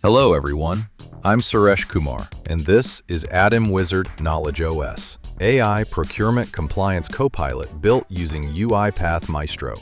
Hello everyone, I'm Suresh Kumar, and this is Adam Wizard KnowledgeOS, AI Procurement Compliance Copilot built using UiPath Maestro.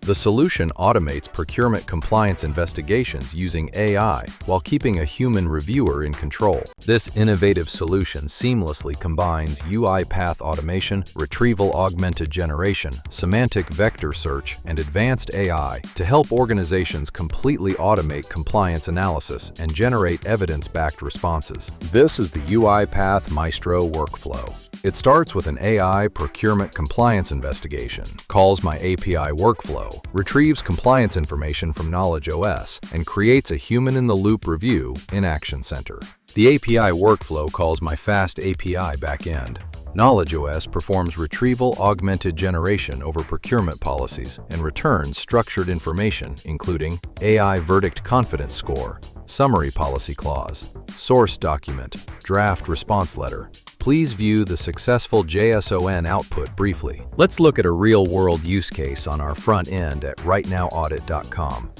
The solution automates procurement compliance investigations using AI while keeping a human reviewer in control. This innovative solution seamlessly combines UiPath automation, retrieval augmented generation, semantic vector search, and advanced AI to help organizations completely automate compliance analysis and generate evidence-backed responses. This is the UiPath Maestro workflow. It starts with an AI procurement compliance investigation, calls my API workflow, retrieves compliance information from KnowledgeOS, and creates a human-in-the-loop review in Action Center. The API workflow calls my FastAPI backend. KnowledgeOS performs retrieval augmented generation over procurement policies and returns structured information including AI verdict confidence score, summary policy clause, source document, draft response letter. Please view the successful JSON output briefly. Let's look at a real-world use case on our front end at rightnowaudit.com.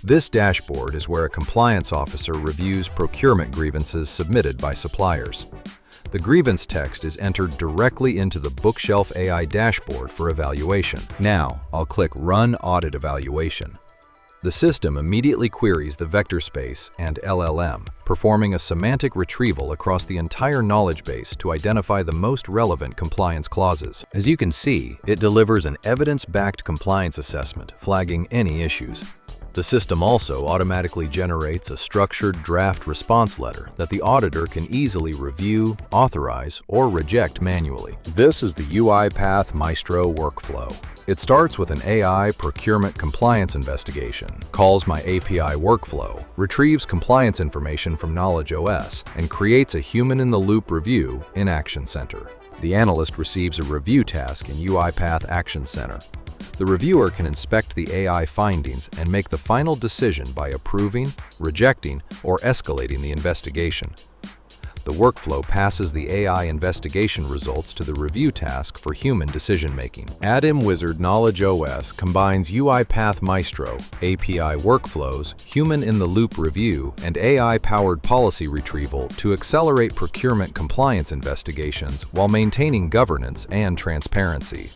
This dashboard is where a compliance officer reviews procurement grievances submitted by suppliers. The grievance text is entered directly into the Bookshelf AI dashboard for evaluation. Now, I'll click Run Audit Evaluation. The system immediately queries the vector space and LLM, performing a semantic retrieval across the entire knowledge base to identify the most relevant compliance clauses. As you can see, it delivers an evidence-backed compliance assessment, flagging any issues. The system also automatically generates a structured draft response letter that the auditor can easily review, authorize, or reject manually. This is the UiPath Maestro workflow. It starts with an AI procurement compliance investigation, calls my API workflow, retrieves compliance information from KnowledgeOS, and creates a human-in-the-loop review in Action Center. The analyst receives a review task in UiPath Action Center. The reviewer can inspect the AI findings and make the final decision by approving, rejecting, or escalating the investigation. The workflow passes the AI investigation results to the review task for human decision-making. Adam Wizard KnowledgeOS combines UiPath Maestro, API workflows, human-in-the-loop review, and AI-powered policy retrieval to accelerate procurement compliance investigations while maintaining governance and transparency.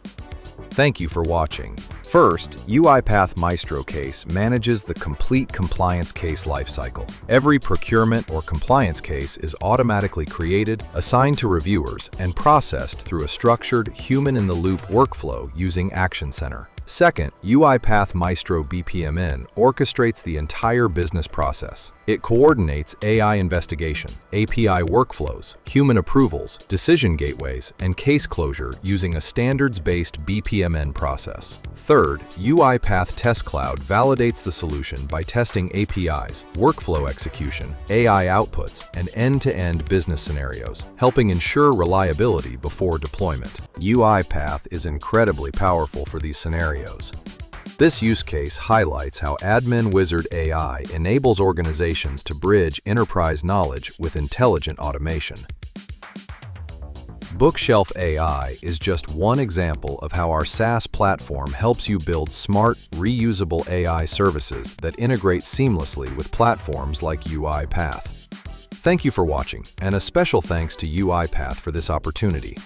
Thank you for watching. First, UiPath Maestro case manages the complete compliance case lifecycle. Every procurement or compliance case is automatically created, assigned to reviewers, and processed through a structured human-in-the-loop workflow using Action Center. Second, UiPath Maestro BPMN orchestrates the entire business process. It coordinates AI investigation, API workflows, human approvals, decision gateways, and case closure using a standards-based BPMN process. Third, UiPath Test Cloud validates the solution by testing APIs, workflow execution, AI outputs, and end-to-end business scenarios, helping ensure reliability before deployment. UiPath is incredibly powerful for these scenarios. This use case highlights how Admin Wizard AI enables organizations to bridge enterprise knowledge with intelligent automation. Bookshelf AI is just one example of how our SaaS platform helps you build smart, reusable AI services that integrate seamlessly with platforms like UiPath. Thank you for watching, and a special thanks to UiPath for this opportunity.